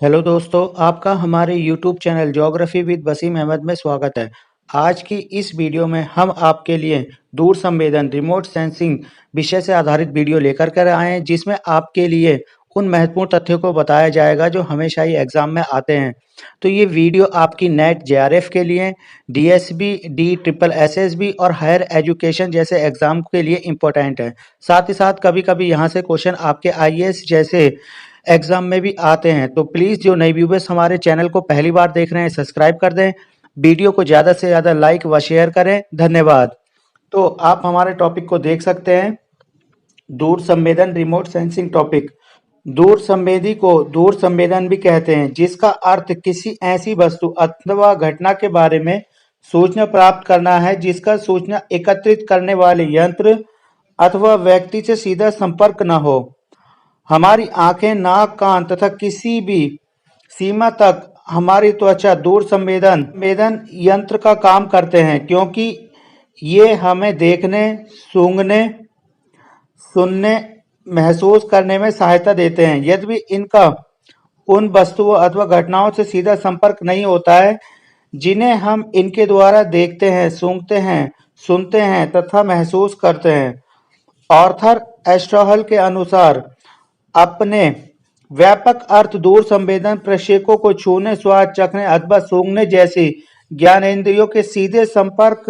Hello दोस्तों, आपका हमारे YouTube channel geography with Wasim Ahmad में स्वागत है। आज की इस वीडियो में हम आपके लिए दूर संवेदन रिमोट सेंसिंग विषय से आधारित वीडियो लेकर कर आए हैं, जिसमें आपके लिए उन महत्वपूर्ण तथ्यों को बताया जाएगा जो हमेशा ही एग्जाम में आते हैं। तो ये वीडियो आपकी नेट जेआरएफ के लिए, डीएसबी, डी ट्रिपल एसएसबी और हायर एजुकेशन जैसे एग्जाम के लिए इम्पोर्टेंट है। साथ ही साथ कभी कभी यहाँ से क्वेश्चन आपके आईएएस जैसे एग्जाम में भी आते हैं। तो प्लीज़ जो नए व्यूवर्स हमारे चैनल को पहली बार देख रहे हैं, सब्सक्राइब कर दें, वीडियो को ज़्यादा से ज़्यादा लाइक व शेयर करें। धन्यवाद। तो आप हमारे टॉपिक को देख सकते हैं, दूर संवेदन रिमोट सेंसिंग टॉपिक। दूर संवेदी को दूर संवेदन भी कहते हैं, जिसका अर्थ किसी ऐसी वस्तु अथवा घटना के बारे में सूचना प्राप्त करना है जिसका सूचना एकत्रित करने वाले यंत्र अथवा व्यक्ति से सीधा संपर्क न हो। हमारी आंखें, नाक, कान तथा किसी भी सीमा तक हमारी त्वचा दूर संवेदन यंत्र का काम करते हैं, क्योंकि ये हमें देखने, सूंघने, सुनने, महसूस करने में सहायता देते हैं। यद्यपि इनका उन वस्तुओं अथवा घटनाओं से सीधा संपर्क नहीं होता है जिन्हें हम इनके द्वारा देखते हैं, सूंघते हैं, सुनते हैं तथा महसूस करते हैं। आर्थर एस्ट्रॉहल के अनुसार अपने व्यापक अर्थ दूर संवेदन प्रक्षेपों को छूने, स्वाद चखने अथवा सूंघने जैसी ज्ञानेंद्रियों के सीधे संपर्क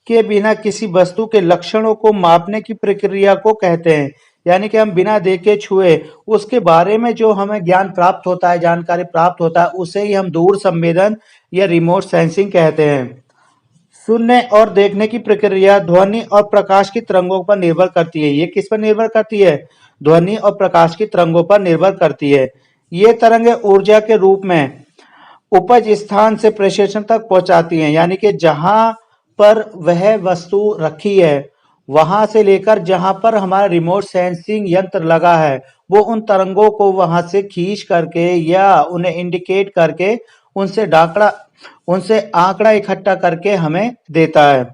के बिना किसी वस्तु के लक्षणों को मापने की प्रक्रिया को कहते हैं। यानी कि हम बिना देखे छुए उसके बारे में जो हमें ज्ञान प्राप्त होता है, जानकारी प्राप्त होता है, उसे ही हम दूर संवेदन या रिमोट सेंसिंग कहते हैं। सुनने और देखने की प्रक्रिया ध्वनि और प्रकाश की तरंगों पर निर्भर करती है। ये किस पर निर्भर करती है? ध्वनि और प्रकाश की तरंगों पर निर्भर करती है। ये तरंगें ऊर्जा के रूप में उपज स्थान से प्रेषण तक पहुंचाती हैं, यानी कि जहां पर वह वस्तु रखी है वहां से लेकर जहां पर हमारा रिमोट सेंसिंग यंत्र लगा है, वो उन तरंगों को वहां से खींच करके या उन्हें इंडिकेट करके उनसे आंकड़ा इकट्ठा करके हमें देता है।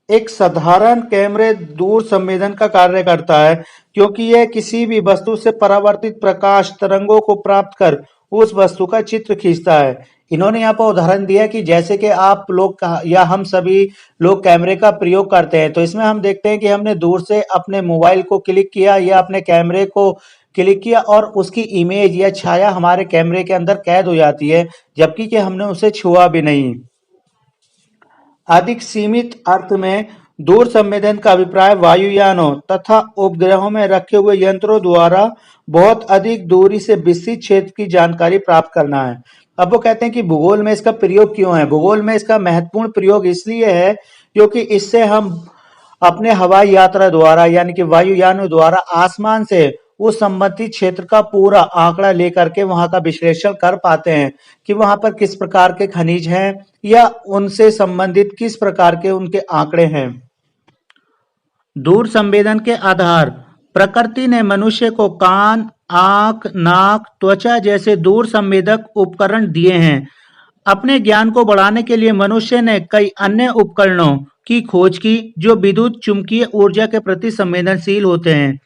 एक साधारण कैमरे दूर संवेदन का कार्य करता है, क्योंकि यह किसी भी वस्तु से परावर्तित प्रकाश तरंगों को प्राप्त कर उस वस्तु का चित्र खींचता है। इन्होंने यहाँ पर उदाहरण दिया कि जैसे कि आप लोग या हम सभी लोग कैमरे का प्रयोग करते हैं, तो इसमें हम देखते हैं कि हमने दूर से अपने मोबाइल को क्लिक किया या अपने कैमरे को क्लिक किया और उसकी इमेज या छाया हमारे कैमरे के अंदर कैद हो जाती है, जबकि कि हमने उसे छुआ भी नहीं। अधिक सीमित अर्थ में दूर संवेदन का अभिप्राय वायुयानों तथा उपग्रहों में रखे हुए यंत्रों द्वारा बहुत अधिक दूरी से विस्तृत क्षेत्र की जानकारी प्राप्त करना है। अब वो कहते हैं कि भूगोल में इसका प्रयोग क्यों है? भूगोल में इसका महत्वपूर्ण प्रयोग इसलिए है क्योंकि इससे हम अपने हवाई यात्रा द्वारा यानी कि वायुयानों द्वारा आसमान से उस संबंधित क्षेत्र का पूरा आंकड़ा लेकर के वहां का विश्लेषण कर पाते हैं कि वहां पर किस प्रकार के खनिज हैं या उनसे संबंधित किस प्रकार के उनके आंकड़े हैं। दूर संवेदन के आधार प्रकृति ने मनुष्य को कान, आंख, नाक, त्वचा जैसे दूर संवेदक उपकरण दिए हैं। अपने ज्ञान को बढ़ाने के लिए मनुष्य ने कई अन्य उपकरणों की खोज की जो विद्युत चुंबकीय ऊर्जा के प्रति संवेदनशील होते हैं।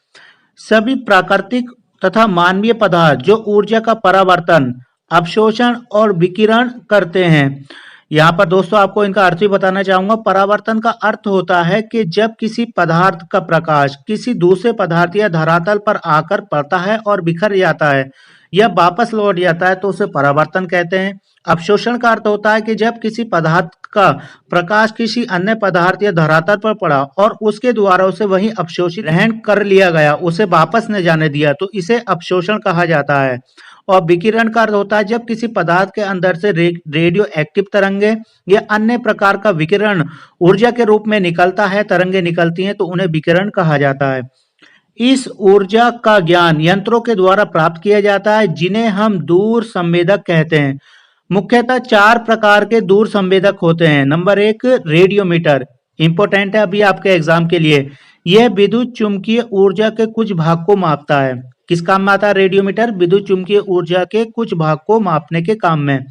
सभी प्राकृतिक तथा मानवीय पदार्थ जो ऊर्जा का परावर्तन, अवशोषण और विकिरण करते हैं। यहाँ पर दोस्तों आपको इनका अर्थ भी बताना चाहूंगा। परावर्तन का अर्थ होता है कि जब किसी पदार्थ का प्रकाश किसी दूसरे पदार्थ या धरातल पर आकर पड़ता है और बिखर जाता है या वापस लौट जाता है तो उसे परावर्तन कहते हैं। अवशोषण का अर्थ होता है कि जब किसी पदार्थ का प्रकाश किसी अन्य पदार्थ या धरातल पर पड़ा और उसके द्वारा उसे वहीं अवशोषित ग्रहण कर लिया गया, उसे वापस न जाने दिया, तो इसे अवशोषण कहा जाता है। और विकिरण का अर्थ होता है जब किसी पदार्थ के अंदर से रेडियो एक्टिव तरंगे या अन्य प्रकार का विकिरण ऊर्जा के रूप में निकलता है, तरंगे निकलती हैं, तो उन्हें विकिरण कहा जाता है। इस ऊर्जा का ज्ञान यंत्रों के द्वारा प्राप्त किया जाता है जिन्हें हम दूर संवेदक कहते हैं। मुख्यतः 4 प्रकार के दूर संवेदक होते हैं। नंबर 1 रेडियोमीटर, इंपॉर्टेंट है अभी आपके एग्जाम के लिए। यह विद्युत चुंबकीय ऊर्जा के कुछ भाग को मापता है। किस काम में आता है रेडियोमीटर? विद्युत चुंबकीय ऊर्जा के कुछ भाग को मापने के काम में।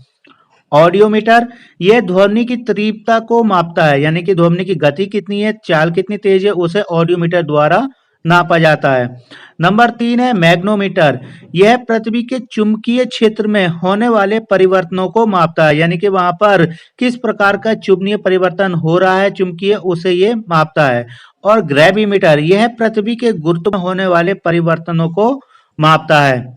ऑडियोमीटर, यह ध्वनि की तीव्रता को मापता है, यानी कि ध्वनि की गति कितनी है, चाल कितनी तेज है, उसे ऑडियोमीटर द्वारा नापा जाता है। नंबर 3 है मैग्नोमीटर। यह पृथ्वी के चुंबकीय क्षेत्र में होने वाले परिवर्तनों को मापता है, यानी कि वहां पर किस प्रकार का चुंबकीय परिवर्तन हो रहा है चुंबकीय, उसे ये मापता है। और ग्रेविमीटर, यह पृथ्वी के गुरुत्व में होने वाले परिवर्तनों को मापता है।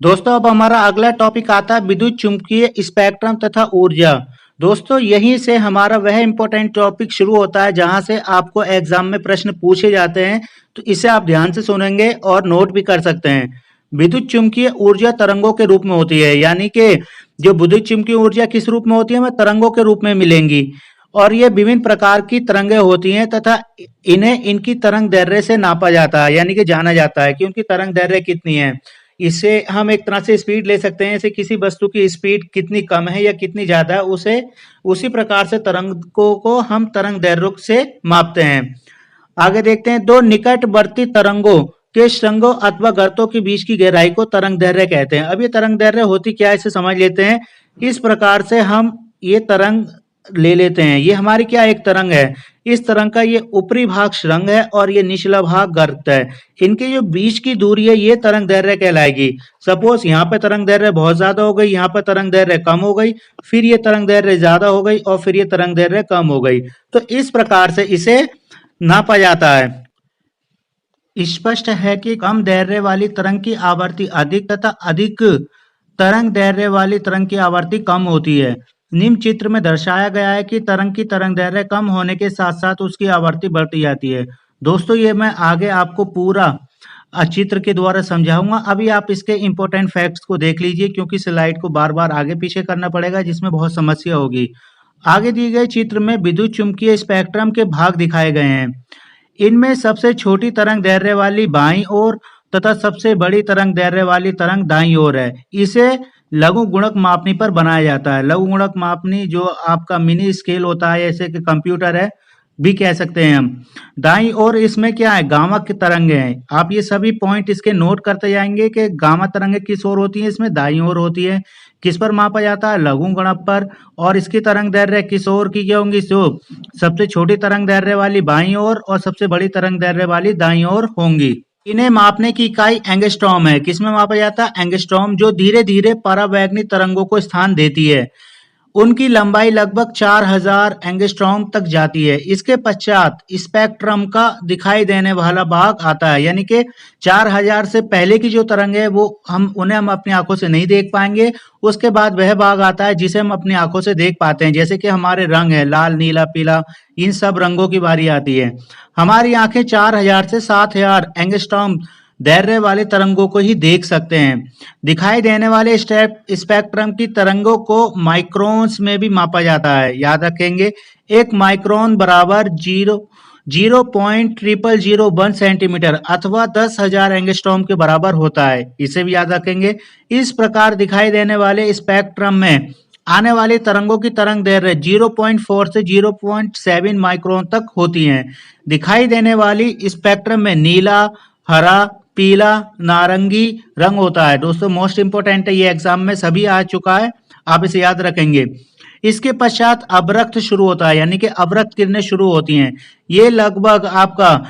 दोस्तों अब हमारा अगला टॉपिक आता है विद्युत चुंबकीय स्पेक्ट्रम तथा ऊर्जा। दोस्तों यहीं से हमारा वह इंपॉर्टेंट टॉपिक शुरू होता है जहां से आपको एग्जाम में प्रश्न पूछे जाते हैं, तो इसे आप ध्यान से सुनेंगे और नोट भी कर सकते हैं। विद्युत चुंबकीय ऊर्जा तरंगों के रूप में होती है, यानी कि जो विद्युत चुंबकीय ऊर्जा किस रूप में होती है, हमें तरंगों के रूप में मिलेंगी। और ये विभिन्न प्रकार की तरंगें होती हैं तथा इन्हें इनकी तरंग दैर्ध्य से नापा जाता है, यानी कि जाना जाता है कि उनकी तरंग दैर्ध्य कितनी है। इससे हम एक तरह से स्पीड ले सकते हैं, जैसे किसी वस्तु की स्पीड कितनी कम है या कितनी ज्यादा है, उसे उसी प्रकार से तरंगों को हम तरंग दैर्ध्य से मापते हैं। आगे देखते हैं, दो निकटवर्ती तरंगों के श्रृंगों अथवा गर्तों के बीच की गहराई को तरंग दैर्ध्य कहते हैं। अब ये तरंग दैर्ध्य होती क्या है, इसे समझ लेते हैं। इस प्रकार से हम ये तरंग ले लेते हैं, ये हमारी क्या एक तरंग है। इस तरंग का ये ऊपरी भाग श्रृंग है और ये निचला भाग गर्त है। इनके जो बीच की दूरी है ये तरंग दैर्ध्य कहलाएगी। सपोज यहाँ पे तरंग दैर्ध्य बहुत ज्यादा हो गई, यहाँ पे तरंग दैर्ध्य कम हो गई, फिर ये तरंग दैर्ध्य ज्यादा हो गई और फिर ये तरंग दैर्ध्य कम हो गई। तो इस प्रकार से इसे नापा जाता है। स्पष्ट है कि कम दैर्ध्य वाली तरंग की आवृत्ति अधिक तथा अधिक तरंग दैर्ध्य वाली तरंग की आवृत्ति कम होती है। निम्न चित्र में दर्शाया गया है कि तरंग की तरंग दैर्ध्य कम होने के साथ साथ उसकी आवृत्ति बढ़ती जाती है। दोस्तों ये मैं आगे आपको पूरा चित्र के द्वारा समझाऊंगा। अभी आप इसके इंपॉर्टेंट फैक्ट्स को देख लीजिए, क्योंकि स्लाइड को बार बार आगे पीछे करना पड़ेगा जिसमें बहुत समस्या होगी। आगे दिए गए चित्र में विद्युत चुंबकीय स्पेक्ट्रम के भाग दिखाए गए हैं। इनमें सबसे छोटी तरंग दैर्ध्य वाली बाईं ओर तथा सबसे बड़ी तरंग दैर्ध्य वाली तरंग दाईं ओर है। इसे लघु गुणक मापनी पर बनाया जाता है। लघु गुणक मापनी जो आपका मिनी स्केल होता है, जैसे कि कंप्यूटर है भी कह सकते हैं हम। दाईं ओर इसमें क्या है, गामा की तरंगे हैं। आप ये सभी पॉइंट इसके नोट करते जाएंगे कि गामा तरंगे किस ओर होती है, इसमें दाईं ओर होती है। किस पर मापा जाता है, लघु गुणक पर। और इसकी तरंग दैर्ध्य किस ओर की क्या होंगी, जो सबसे छोटी तरंग दैर्ध्य वाली बाईं ओर और सबसे बड़ी तरंग दैर्ध्य वाली दाईं ओर होंगी। इन्हें मापने की इकाई एंगस्ट्रॉम है। किसमें मापा जाता है, एंगस्ट्रॉम, जो धीरे धीरे परावैगनी तरंगों को स्थान देती है। उनकी लंबाई लगभग 4000 एंगस्ट्रॉम तक जाती है। इसके पश्चात स्पेक्ट्रम का दिखाई देने वाला भाग आता है, यानी कि 4000 से पहले की जो तरंग है वो उन्हें हम अपनी आंखों से नहीं देख पाएंगे। उसके बाद वह भाग आता है जिसे हम अपनी आंखों से देख पाते हैं, जैसे कि हमारे रंग है लाल, नीला, पीला, इन सब रंगों की बारी आती है। हमारी आंखें 4000 से 7000 एंगस्ट्रॉम दैर्ध्य वाले तरंगों को ही देख सकते हैं। दिखाई देने वाले स्पेक्ट्रम की तरंगों को माइक्रोन्स में भी मापा जाता है। याद रखेंगे, एक माइक्रोन बराबर 0.0001 सेंटीमीटर अथवा 10,000 एंगस्ट्रॉम के बराबर होता है। इसे भी याद रखेंगे। इस प्रकार दिखाई देने वाले स्पेक्ट्रम में आने वाली तरंगों की तरंग दैर्ध्य 0.4 से 0.7 माइक्रोन तक होती हैं। दिखाई देने वाली स्पेक्ट्रम में नीला, हरा, पीला, नारंगी रंग होता है। दोस्तों मोस्ट इंपोर्टेंट है, ये एग्जाम में सभी आ चुका है, आप इसे याद रखेंगे। इसके पश्चात अवरक्त शुरू होता है, यानी कि अवरक्त किरणें शुरू होती हैं। ये लगभग आपका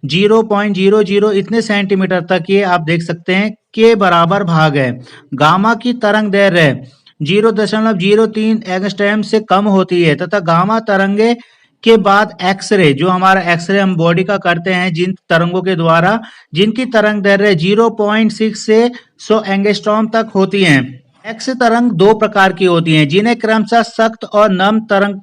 0.00 इतने सेंटीमीटर तक ये आप देख सकते हैं के बराबर भाग है। गामा की तरंग दैर्ध्य 0.03 एंगस्ट्रॉम से कम होती है तथा गामा तरंगे के बाद एक्सरे, जो हमारा एक्सरे हम बॉडी का करते हैं जिन तरंगों के द्वारा, जिनकी तरंग दैर्ध्य 0.6 से 100 एंगस्ट्रॉम तक होती हैं। एक्स तरंग दो प्रकार की होती हैं, जिन्हें क्रमशः सख्त और नम तरंग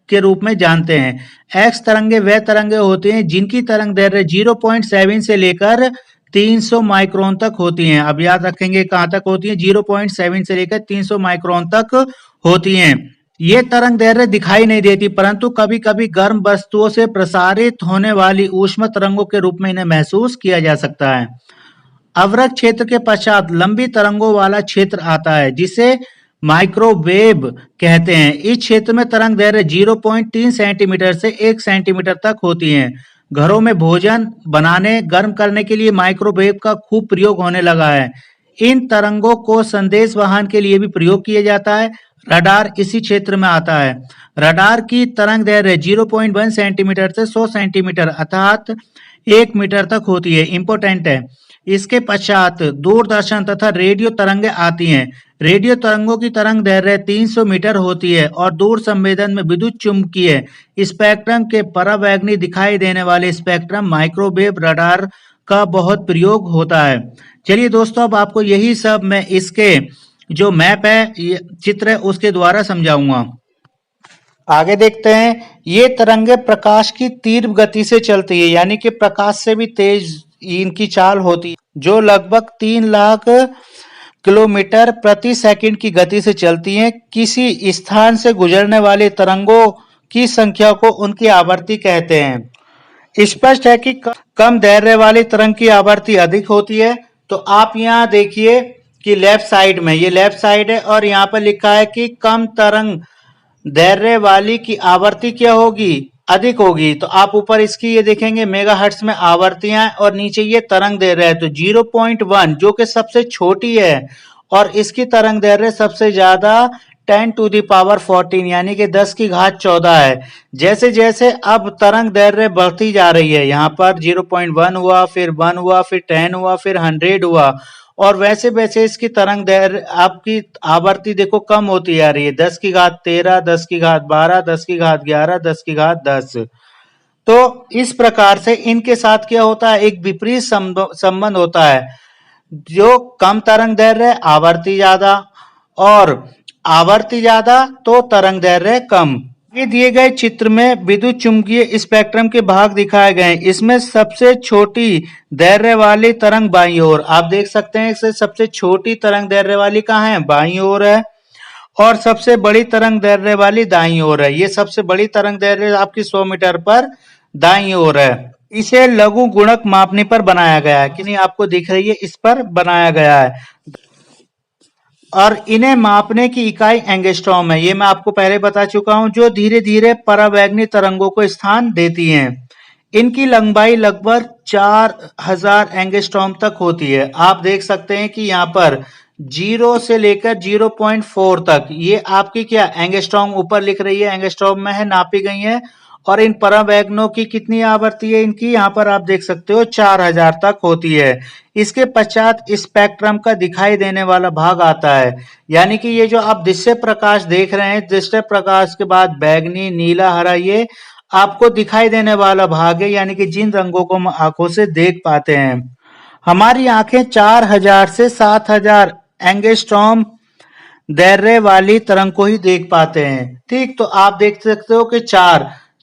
के रूप में जानते हैं। एक्स तरंगे वह तरंगे होती हैं जिनकी तरंग दैर्ध्य 0.7 से लेकर 300 माइक्रोन तक होती हैं। अब याद रखेंगे कहां तक होती हैं, 0.7 से लेकर 300 माइक्रोन तक होती हैं। ये तरंग दैर्ध्य दिखाई नहीं देती, परंतु कभी कभी गर्म वस्तुओं से प्रसारित होने वाली ऊष्मा तरंगों के रूप में इन्हें महसूस किया जा सकता है। अवरक्त क्षेत्र के पश्चात लंबी तरंगों वाला क्षेत्र आता है, जिसे माइक्रोवेव कहते हैं। इस क्षेत्र में तरंग दैर्ध्य 0.3 सेंटीमीटर से 1 सेंटीमीटर तक होती हैं। घरों में भोजन बनाने, गर्म करने के लिए माइक्रोवेव का खूब प्रयोग होने लगा है। इन तरंगों को संदेश वाहन के लिए भी प्रयोग किया जाता है। रडार इसी क्षेत्र में आता है। रडार की तरंग दैर्ध्य 0.1 सेंटीमीटर से 100 सेंटीमीटर अर्थात 1 मीटर तक होती है। इंपॉर्टेंट है। इसके पश्चात दूरदर्शन तथा रेडियो तरंगें आती हैं। रेडियो तरंगों की तरंग दैर्ध्य 300 मीटर होती है और दूर संवेदन में विद्युत चुंबकीय स्पेक्ट्रम के परावैंगनी दिखाई देने वाले स्पेक्ट्रम माइक्रोवेव रडार का बहुत प्रयोग होता है। चलिए दोस्तों, अब आपको यही सब मैं इसके जो मैप है, चित्र है, उसके द्वारा समझाऊंगा। आगे देखते हैं। ये तरंगे प्रकाश की तीव्र गति से चलती है, यानी कि प्रकाश से भी तेज इनकी चाल होती है, जो लगभग 3 लाख किलोमीटर प्रति सेकंड की गति से चलती हैं। किसी स्थान से गुजरने वाले तरंगों की संख्या को उनकी आवर्ती कहते हैं। स्पष्ट है कि कम दैर्ध्य वाली तरंग की आवर्ती अधिक होती है। तो आप यहाँ देखिए कि लेफ्ट साइड में, ये लेफ्ट साइड है और यहाँ पर लिखा है कि कम तरंग दैर्ध्य वाली की आवर्ती क्या होगी, अधिक होगी। तो आप ऊपर इसकी ये देखेंगे मेगाहर्ट्ज में आवर्तियां और नीचे ये तरंग दैर्ध्य है। तो 0.1 जो कि सबसे छोटी है और इसकी तरंग दैर्ध्य सबसे ज्यादा 10 टू द पावर 14 यानी कि 10 की घात 14 है। जैसे जैसे अब तरंग दैर्ध्य बढ़ती जा रही है, यहाँ पर 0.1 हुआ, फिर 1 हुआ, फिर 10 हुआ, फिर 100 हुआ, और वैसे वैसे इसकी तरंग दैर्ध्य आपकी आवर्ती देखो कम होती जा रही है। 10 की घात 13, 10 की घात 12, 10 की घात 11, 10 की घात 10। तो इस प्रकार से इनके साथ क्या होता है, एक विपरीत संबंध होता है। जो कम तरंग दैर्ध्य आवर्ती ज्यादा, और आवर्ती ज्यादा तो तरंग दैर्ध्य कम। ये दिए गए चित्र में विद्युत चुंबकीय स्पेक्ट्रम के भाग दिखाए गए हैं। इसमें सबसे छोटी दैर्ध्य वाली तरंग बाईं ओर, आप देख सकते हैं इससे सबसे छोटी तरंग दैर्ध्य वाली कहाँ है, बाईं ओर है, और सबसे बड़ी तरंग दैर्ध्य वाली दाईं ओर है। ये सबसे बड़ी तरंग दैर्ध्य आपकी 100 मीटर पर दाईं ओर है। इसे लघु गुणक मापने पर बनाया गया है, कि नहीं आपको दिख रही है, इस पर बनाया गया है। और इन्हें मापने की इकाई एंगस्ट्रॉम है, ये मैं आपको पहले बता चुका हूं, जो धीरे धीरे परावैंगनी तरंगों को स्थान देती हैं। इनकी लंबाई लगभग 4000 एंगस्ट्रॉम तक होती है। आप देख सकते हैं कि यहाँ पर 0 से लेकर 0.4 तक ये आपकी क्या एंगस्ट्रॉम ऊपर लिख रही है, एंगस्ट्रॉम में है, नापी गई है। और इन परावैंगनों की कितनी आवृत्ति है इनकी, यहाँ पर आप देख सकते हो 4000 तक होती है। इसके पश्चात स्पेक्ट्रम का दिखाई देने वाला भाग आता है, यानी कि ये जो आप दृश्य प्रकाश देख रहे हैं, दृश्य प्रकाश के बाद बैगनी, नीला, हरा, ये आपको दिखाई देने वाला भाग है, यानी कि जिन रंगों को हम आंखों से देख पाते हैं। हमारी आंखें 4000 से 7000 एंगस्ट्रॉम दैर्ध्य वाली तरंग को ही देख पाते हैं। ठीक, तो आप देख सकते हो कि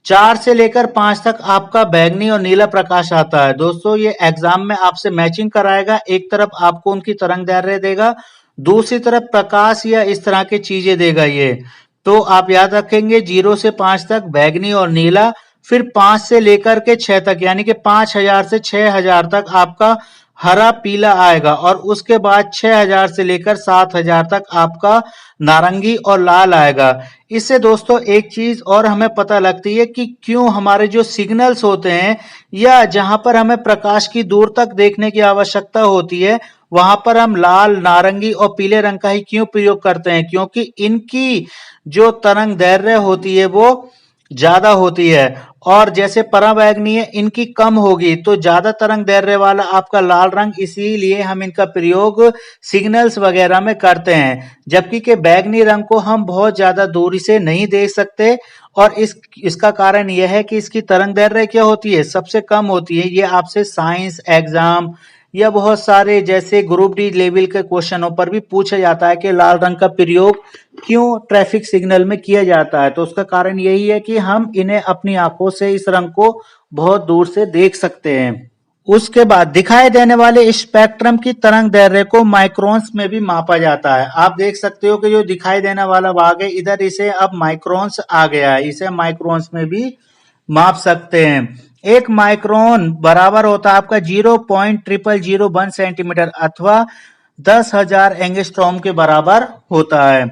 4 से लेकर 5 तक आपका बैगनी और नीला प्रकाश आता है। दोस्तों, ये एग्जाम में आपसे मैचिंग कराएगा। एक तरफ आपको उनकी तरंग दैर्ध्य देगा, दूसरी तरफ प्रकाश या इस तरह की चीजें देगा। ये तो आप याद रखेंगे 0 से 5 तक बैगनी और नीला, फिर 5 से लेकर के 6 तक यानी कि 5000 से 6000 तक आपका हरा पीला आएगा, और उसके बाद 6000 से लेकर 7000 तक आपका नारंगी और लाल आएगा। इससे दोस्तों एक चीज और हमें पता लगती है कि क्यों हमारे जो सिग्नल्स होते हैं, या जहां पर हमें प्रकाश की दूर तक देखने की आवश्यकता होती है, वहां पर हम लाल, नारंगी और पीले रंग का ही क्यों प्रयोग करते हैं, क्योंकि इनकी जो तरंग दैर्ध्य होती है वो ज्यादा होती है। और जैसे परावैंगनी है, इनकी कम होगी, तो ज्यादा तरंग दैर्ध्य वाला आपका लाल रंग, इसीलिए हम इनका प्रयोग सिग्नल्स वगैरह में करते हैं। जबकि के बैगनी रंग को हम बहुत ज्यादा दूरी से नहीं देख सकते, और इसका कारण यह है कि इसकी तरंग दैर्ध्य क्या होती है, सबसे कम होती है। ये आपसे साइंस एग्जाम या बहुत सारे जैसे ग्रुप डी लेवल के क्वेश्चनों पर भी पूछा जाता है कि लाल रंग का प्रयोग क्यों ट्रैफिक सिग्नल में किया जाता है। तो उसका कारण यही है कि हम इन्हें अपनी आंखों से इस रंग को बहुत दूर से देख सकते हैं। उसके बाद दिखाई देने वाले स्पेक्ट्रम की तरंग दैर्ध्य को माइक्रोन्स में भी मापा जाता है। आप देख सकते हो कि जो दिखाई देने वाला भाग है, इधर इसे अब माइक्रोन्स आ गया है, इसे माइक्रोन्स में भी माप सकते हैं। एक माइक्रोन बराबर होता है आपका 0.0001 सेंटीमीटर अथवा 10,000 एंगस्ट्रॉम के बराबर होता है।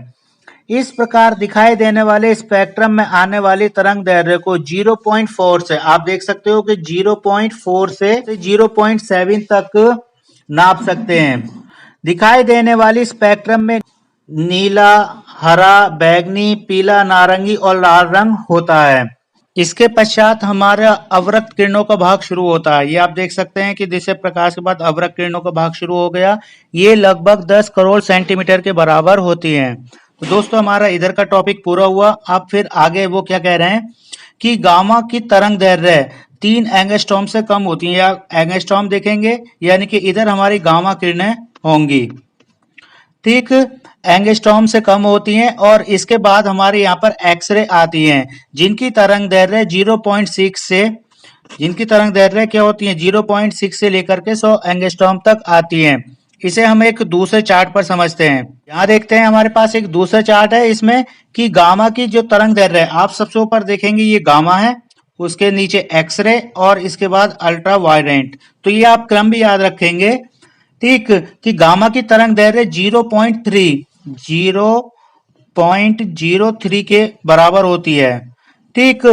इस प्रकार दिखाई देने वाले स्पेक्ट्रम में आने वाली तरंग दैर्ध्य को 0.4 से, आप देख सकते हो कि 0.4 से 0.7 तक नाप सकते हैं। दिखाई देने वाली स्पेक्ट्रम में नीला, हरा, बैगनी, पीला, नारंगी और लाल रंग होता है। इसके पश्चात हमारा अवरक्त किरणों का भाग शुरू होता है। ये आप देख सकते हैं कि दिव्य प्रकाश के बाद अवरक्त किरणों का भाग शुरू हो गया। ये लगभग 10 करोड़ सेंटीमीटर के बराबर होती हैं। तो दोस्तों हमारा इधर का टॉपिक पूरा हुआ। अब फिर आगे वो क्या कह रहे हैं कि गामा की तरंग दैर्ध्य 3 एंगस्ट्रॉम से कम होती है, या एंगस्ट्रॉम देखेंगे, यानी कि इधर हमारी गामा किरणें होंगी, ठीक, एंगस्ट्रॉम से कम होती हैं। और इसके बाद हमारे यहाँ पर एक्सरे आती हैं, जिनकी तरंग दैर्ध्य 0.6 से, जिनकी तरंग दैर्ध्य क्या होती है 0.6 से लेकर के 100 एंगस्ट्रॉम तक आती हैं। इसे हम एक दूसरे चार्ट पर समझते हैं। यहाँ देखते हैं हमारे पास एक दूसरा चार्ट है, इसमें कि गामा की जो तरंग दैर्ध्य है, आप सबसे ऊपर देखेंगे ये गामा है, उसके नीचे एक्सरे और इसके बाद अल्ट्रा वायलेंट। तो ये आप क्रम भी याद रखेंगे, ठीक, कि गामा की तरंग दैर्ध्य 0.03 के बराबर होती है, ठीक।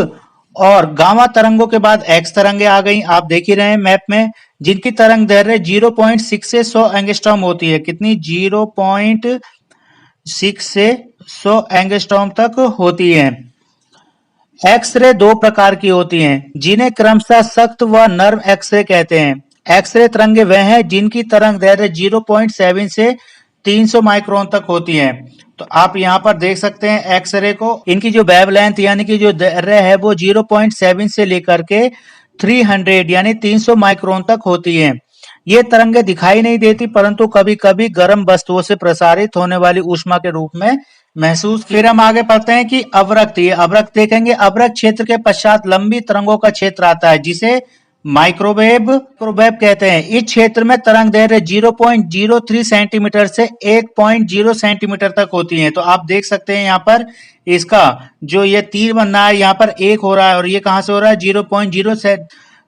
और गामा तरंगों के बाद एक्स तरंगे आ गई, आप देख ही रहे हैं मैप में, जिनकी तरंग दैर्ध्य 0.6 से 100 एंगस्ट्रॉम होती है। कितनी? 0.6 से 100 एंगस्ट्रॉम तक होती है। एक्सरे दो प्रकार की होती हैं, जिन्हें क्रमशः सख्त व नर्म एक्सरे कहते हैं। एक्सरे तरंगे वह हैं जिनकी तरंग दैर्ध्य 0.7 से 300 माइक्रोन तक होती हैं। तो आप यहाँ पर देख सकते हैं एक्सरे को, इनकी जो वेवलेंथ यानी कि जो दैर्ध्य है वो 0.7 से लेकर के 300 यानी 300 माइक्रोन तक होती है। ये तरंगे दिखाई नहीं देती, परंतु कभी कभी गर्म वस्तुओं से प्रसारित होने वाली ऊष्मा के रूप में महसूस। फिर हम आगे पढ़ते हैं कि अवरक्त, ये अवरक्त देखेंगे। अवरक्त क्षेत्र के पश्चात लंबी तरंगों का क्षेत्र आता है, जिसे माइक्रोवेव कहते हैं। इस क्षेत्र में तरंग दैर्ध्य 0.03 सेंटीमीटर से 1.0 सेंटीमीटर तक होती है। तो आप देख सकते हैं यहाँ पर इसका जो ये तीर बनना है, यहाँ पर 1 हो रहा है, और ये कहां से हो रहा है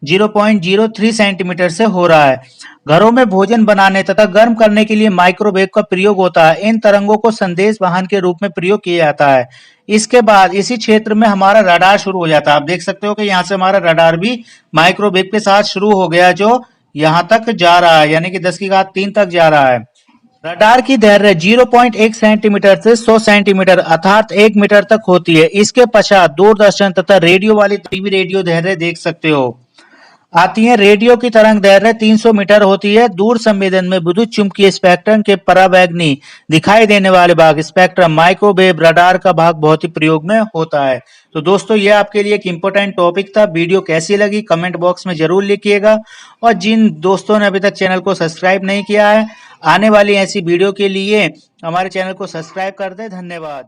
0.03 सेंटीमीटर से हो रहा है। घरों में भोजन बनाने तथा गर्म करने के लिए माइक्रोवेव का प्रयोग होता है। इन तरंगों को संदेश वाहन के रूप में प्रयोग किया जाता है। इसके बाद इसी क्षेत्र में हमारा रडार शुरू हो जाता है। आप देख सकते हो कि यहाँ से हमारा रडार भी माइक्रोवेव के साथ शुरू हो गया, जो यहाँ तक जा रहा है, यानी कि 10 की घात 3 तक जा रहा है। रडार की दैर्ध्य 0.1 सेंटीमीटर से 100 सेंटीमीटर अर्थात 1 मीटर तक होती है। इसके पश्चात दूरदर्शन तथा रेडियो वाली टीवी रेडियो दैर्ध्य देख सकते हो आती है। रेडियो की तरंग दैर्ध्य 300 मीटर होती है। दूर संवेदन में विद्युत चुंबकीय स्पेक्ट्रम के परावैंगनी दिखाई देने वाले भाग स्पेक्ट्रम माइक्रोवेव रडार का भाग बहुत ही प्रयोग में होता है। तो दोस्तों ये आपके लिए एक इंपॉर्टेंट टॉपिक था। वीडियो कैसी लगी कमेंट बॉक्स में जरूर लिखिएगा, और जिन दोस्तों ने अभी तक चैनल को सब्सक्राइब नहीं किया है, आने वाली ऐसी वीडियो के लिए हमारे चैनल को सब्सक्राइब कर दे। धन्यवाद।